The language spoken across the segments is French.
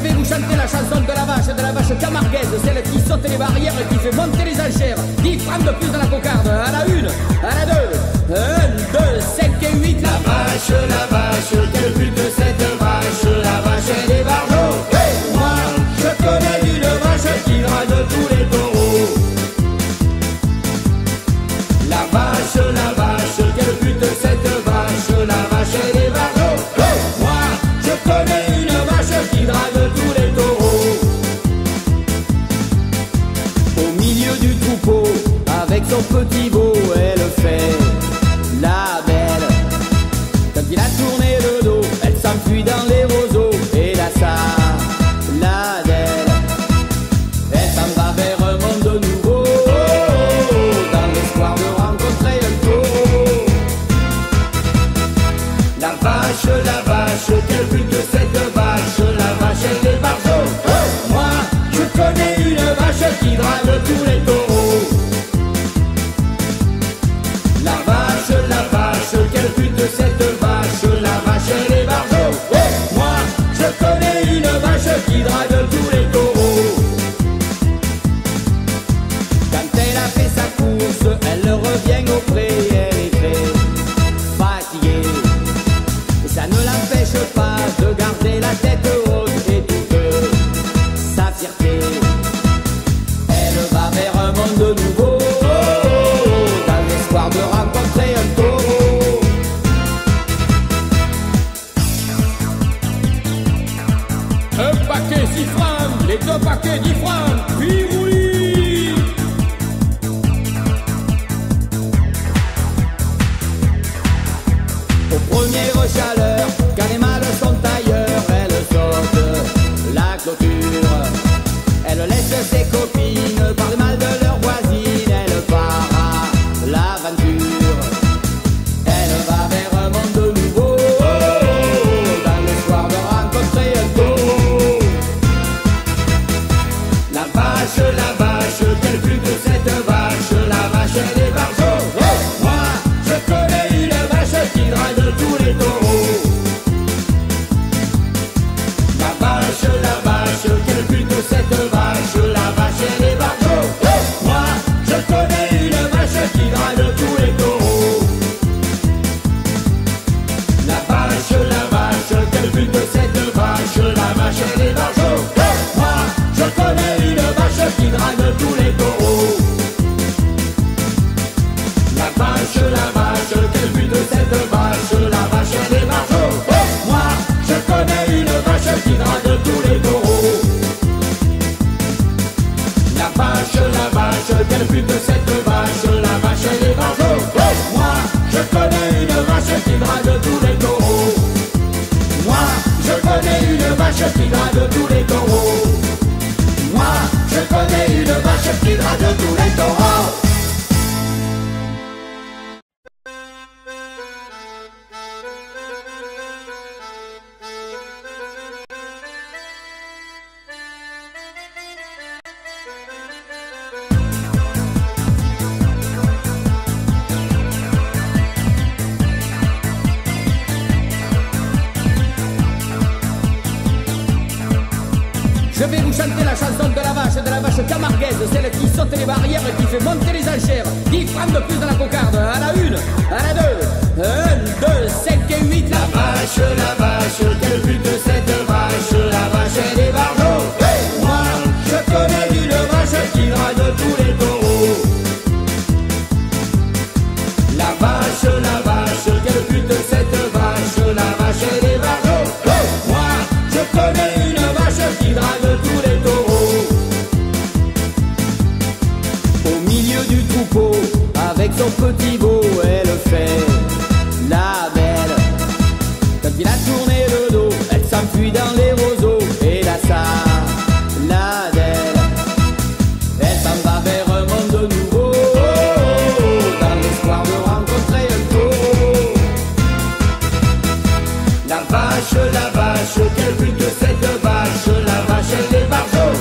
vais vous chanter la chanson de la vache camarguaise, celle qui saute les barrières et qui fait monter les enchères. 10 francs de plus dans la cocarde, à la une, à la deux, 1, 2, 5 et 8. La vache, quelle pute cette vache, la vache et les barjots. Hey, moi, je connais une vache qui drague tous les taureaux. La vache, quelle pute cette vache, la vache et les barjots. Hey, moi, je connais une vache qui drague tous les taureaux. Au milieu du troupeau, avec son petit veau, elle fait la belle. Quand il a tourné le dos, elle s'enfuit dans les roseaux. Et là ça, la belle, elle s'en va vers un monde nouveau, dans l'espoir de rencontrer un taureau. La vache, quelle pute cette vache, la vache et les barjots. Moi, je connais une vache qui drague tous les taureaux. La vache, quelle pute cette vache, la vache et les barjots. Moi, je connais une vache qui drague tous les taureaux. Quand elle a fait sa course, elle revient au pré, elle est très fatiguée. Et ça ne l'empêche pas de garder la tête haute et toute sa fierté. Elle va vers un monde nouveau, dans l'espoir de rencontrer un taureau. Un paquet 6 francs, les 2 paquets 10 francs, puis roulis. Aux premières chaleurs, quand les mâles sont ailleurs, elle saute la clôture. Elle laisse ses copines parler mal de leurs voisines. Elle part à l'aventure. Elle va vers un monde nouveau, dans l'espoir de rencontrer un taureau. La vache, quelle pute cette vache, la vache et les barjots. Moi, je connais une vache qui drague tous les taureaux. La vache, quelle pute cette vache, la vache et les barjots. Moi, je connais une vache qui drague tous les taureaux. La vache, quelle pute cette vache, la vache et les barjots. Moi, je connais une vache qui drague tous les taureaux. La vache, quelle pute cette vache, la vache et les barjots. Moi, je connais une vache qui drague tous les taureaux. La vache, quelle pute cette vache, la vache et les barjots. Moi, je connais une vache qui drague tous les taureaux. Moi, je connais une vache qui drague tous les taureaux. Moi, je connais une vache qui drague tous les taureaux. Je vais vous chanter la chanson de la vache camarguaise, celle qui saute les barrières et qui fait monter les enchères. 10 francs de plus dans la cocarde, à la une, à la deux, 1, 2, 5 et 8. La vache, quelle pute cette vache, la vache et les barjots. Hey, moi, je connais une vache qui drague tous les taureaux. La vache, quelle pute cette vache, la vache et les barjots. Hey, moi, je connais une vache qui drague tous les taureaux. Au milieu du troupeau, avec son petit veau, elle fait la belle. Quand il a tourné le dos, elle s'enfuit dans les roseaux. Et là ça, la belle, elle s'en va vers un monde nouveau, dans l'espoir de rencontrer un taureau. La vache, quelle pute cette vache, la vache et les barjots.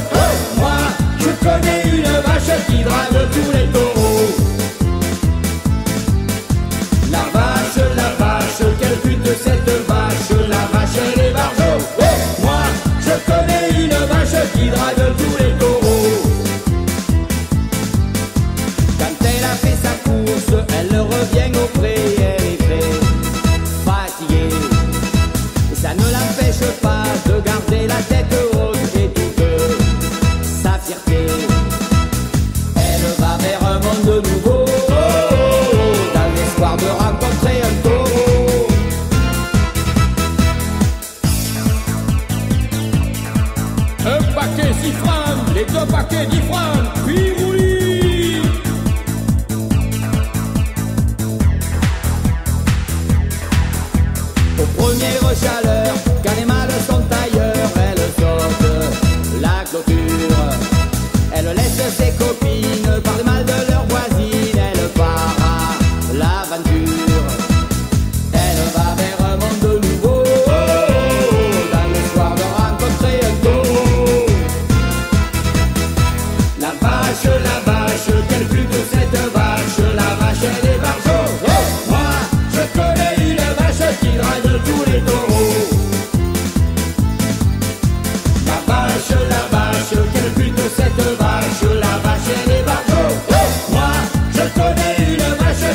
Moi, je connais une vache qui drague tous les taureaux. La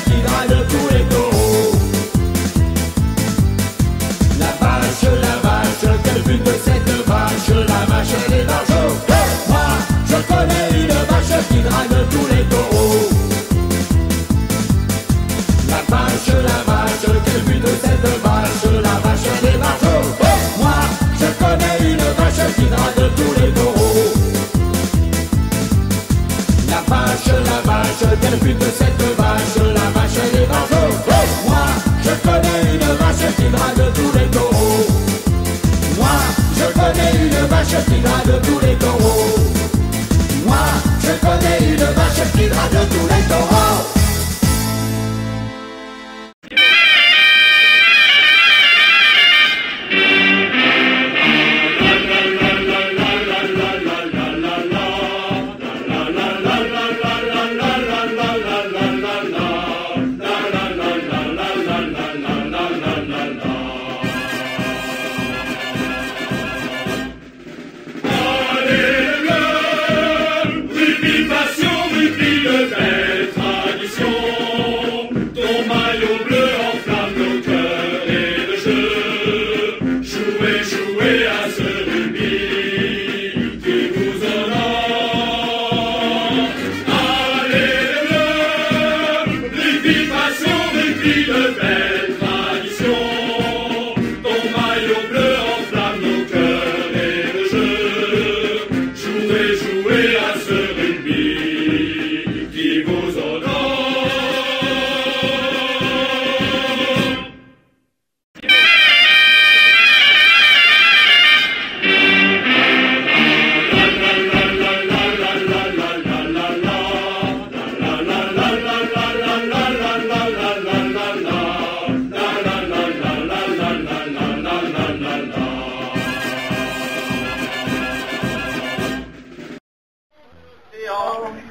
qui drague tous les taureaux. La vache, quel but de cette vache? La vache elle est barjot. Moi, je connais une vache qui drague tous les taureaux. La vache, quel but de cette vache? La vache elle est barjot. Moi, je connais une vache qui drague tous les taureaux. La vache, quel but de cette vache? La vache elle est barjot. Moi, je connais une vache qui drague tous les taureaux. Moi, je connais une vache qui drague tous les taureaux. Moi, je connais une vache qui drague tous les taureaux.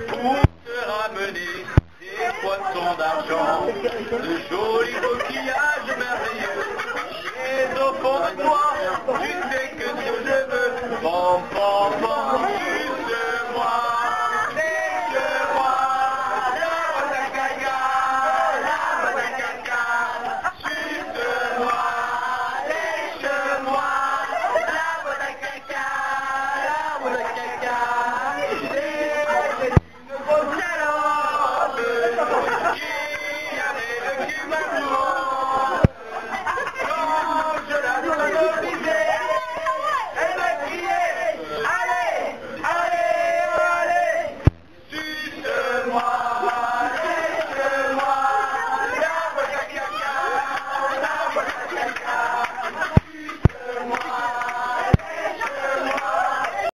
Pour te ramener des poissons d'argent, de jolis